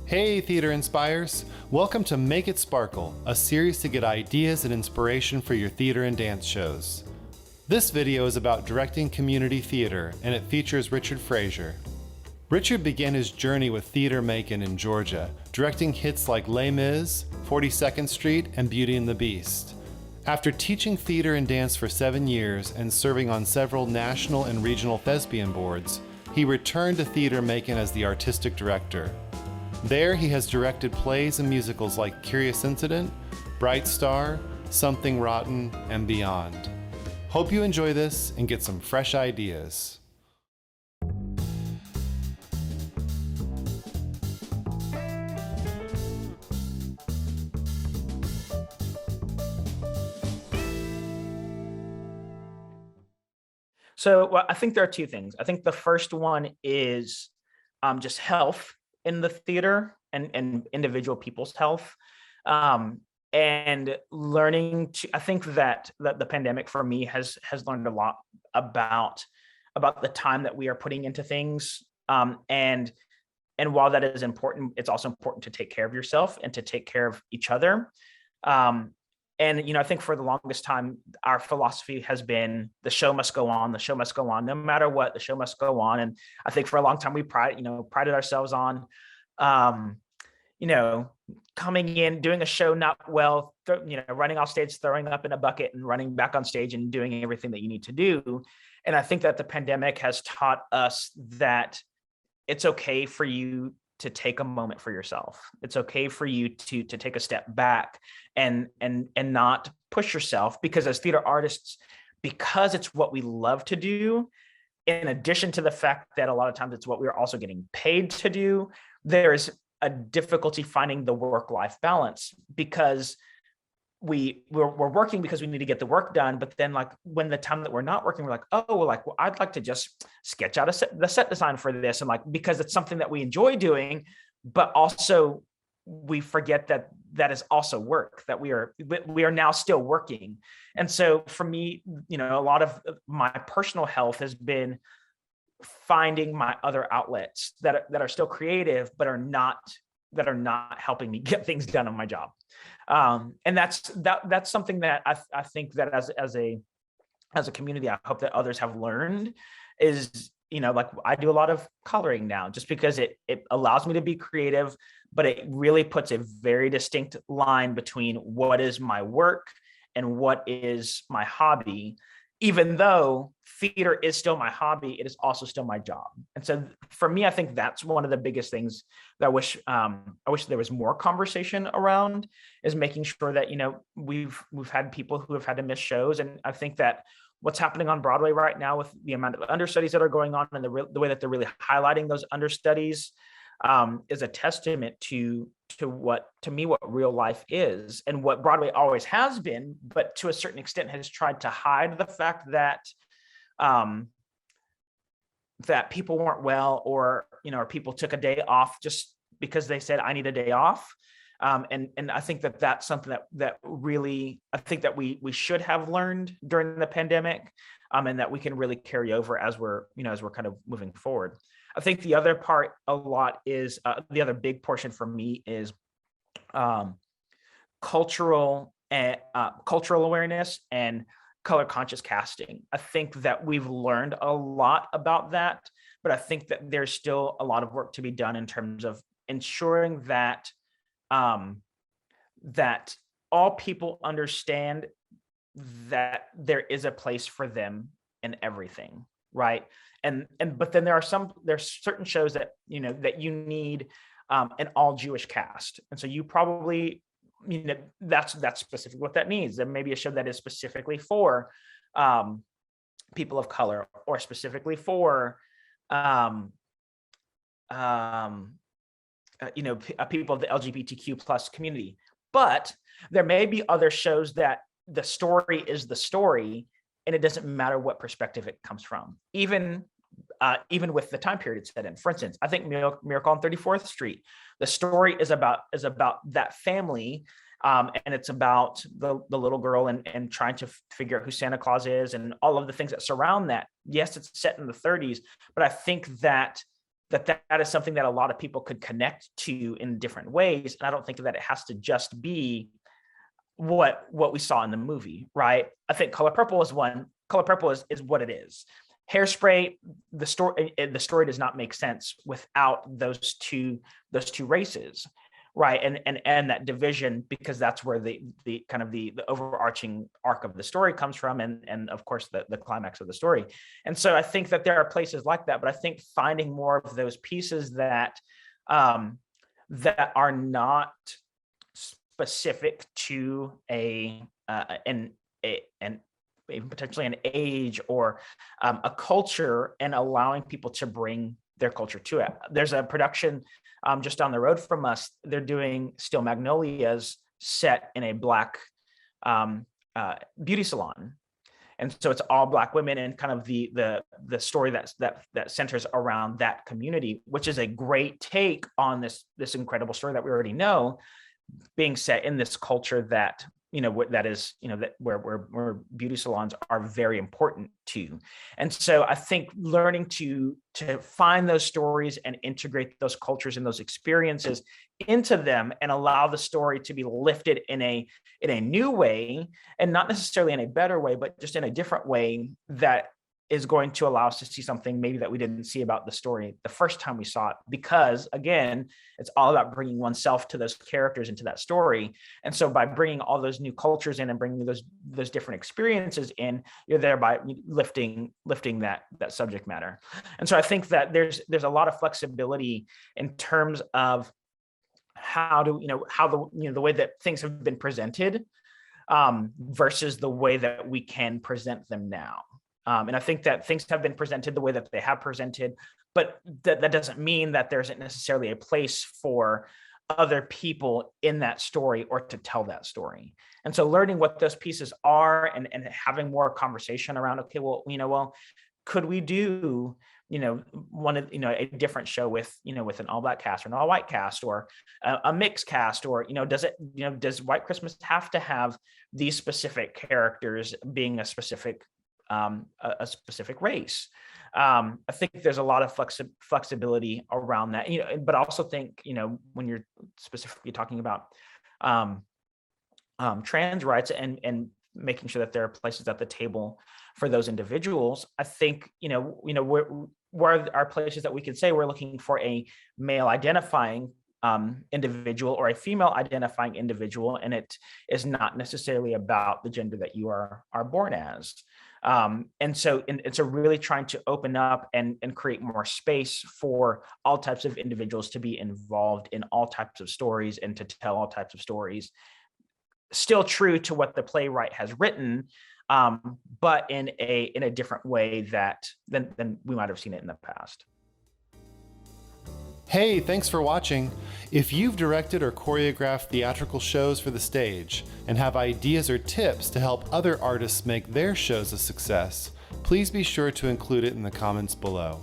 Hey, Theater Inspires! Welcome to Make It Sparkle, a series to get ideas and inspiration for your theater and dance shows. This video is about directing community theater, and it features Richard Frazier. Richard began his journey with Theatre Macon in Georgia, directing hits like Les Mis, 42nd Street, and Beauty and the Beast. After teaching theater and dance for 7 years and serving on several national and regional thespian boards, he returned to Theatre Macon as the artistic director. There, he has directed plays and musicals like Curious Incident, Bright Star, Something Rotten, and beyond. Hope you enjoy this and get some fresh ideas. So I think there are two things. I think the first one is just health in the theater and individual people's health, and learning to. I think that the pandemic for me has learned a lot about the time that we are putting into things, and while that is important, it's also important to take care of yourself and to take care of each other. And I think for the longest time, our philosophy has been the show must go on, the show must go on, no matter what, the show must go on. And I think for a long time, we prided ourselves on, coming in, doing a show not well, running off stage, throwing up in a bucket and running back on stage and doing everything that you need to do. And I think that the pandemic has taught us that it's okay for you to take a moment for yourself. It's okay for you to take a step back and not push yourself, because as theater artists, because it's what we love to do, in addition to the fact that a lot of times it's what we're also getting paid to do, there's a difficulty finding the work-life balance, because we're working because we need to get the work done. But then, like, when the time that we're not working, we're like, well, I'd like to just sketch out the set design for this, and because it's something that we enjoy doing, but also we forget that is also work, that we are now still working. And so for me, a lot of my personal health has been finding my other outlets that are still creative, but are not helping me get things done on my job. And that's something that I think that as a community, I hope that others have learned is, I do a lot of coloring now, just because it allows me to be creative, but it really puts a very distinct line between what is my work and what is my hobby. Even though theater is still my hobby, it is also still my job. And so for me, I think that's one of the biggest things that I wish there was more conversation around, is making sure that, we've had people who have had to miss shows. And I think that what's happening on Broadway right now, with the amount of understudies that are going on and the way that they're really highlighting those understudies, is a testament to what real life is, and what Broadway always has been, but to a certain extent has tried to hide the fact that that people weren't well, or people took a day off just because they said, I need a day off. And I think that that's something that really, I think that we should have learned during the pandemic, and that we can really carry over as we're kind of moving forward. I think the other part a lot is the other big portion for me is cultural awareness and color conscious casting. I think that we've learned a lot about that, but I think that there's still a lot of work to be done in terms of ensuring that that all people understand that there is a place for them in everything, right? But then there's certain shows that that you need an all Jewish cast, and so you probably that's specific what that means. There may be a show that is specifically for people of color, or specifically for people of the LGBTQ plus community. But there may be other shows that the story is the story, and it doesn't matter what perspective it comes from, even with the time period it's set in. For instance, I think Miracle on 34th Street, the story is about that family, and it's about the little girl and trying to figure out who Santa Claus is and all of the things that surround that. Yes, it's set in the 30s, but I think that that is something that a lot of people could connect to in different ways. And I don't think that it has to just be what we saw in the movie, right? I think Color Purple is one. Color Purple is what it is. Hairspray, the story does not make sense without those two races, right? And that division, because that's where the kind of the overarching arc of the story comes from, and of course the climax of the story. And so I think that there are places like that, but I think finding more of those pieces that that are not specific to an even potentially an age or a culture, and allowing people to bring their culture to it. There's a production just down the road from us. They're doing Steel Magnolias set in a Black beauty salon. And so it's all Black women, and kind of the story that centers around that community, which is a great take on this incredible story that we already know, being set in this culture that, that is, that where beauty salons are very important to. And so I think learning to find those stories and integrate those cultures and those experiences into them, and allow the story to be lifted in a new way, and not necessarily in a better way, but just in a different way, that is going to allow us to see something maybe that we didn't see about the story the first time we saw it. Because again, it's all about bringing oneself to those characters, into that story. And so by bringing all those new cultures in and bringing those different experiences in, you're thereby lifting that subject matter. And so I think that there's a lot of flexibility in terms of how the way that things have been presented versus the way that we can present them now. And I think that things have been presented the way that they have presented, but that doesn't mean that there isn't necessarily a place for other people in that story, or to tell that story. And so learning what those pieces are, and having more conversation around, okay, well, could we do, a different show with an all Black cast or an all white cast, or a mixed cast, or, does White Christmas have to have these specific characters being a specific race? I think there's a lot of flexibility around that, but I also think, when you're specifically talking about trans rights and making sure that there are places at the table for those individuals, I think, where are places that we could say we're looking for a male identifying individual or a female identifying individual, and it is not necessarily about the gender that you are born as. And so really trying to open up and create more space for all types of individuals to be involved in all types of stories, and to tell all types of stories, still true to what the playwright has written, but in a different way than we might have seen it in the past. Hey, thanks for watching. If you've directed or choreographed theatrical shows for the stage and have ideas or tips to help other artists make their shows a success, please be sure to include it in the comments below.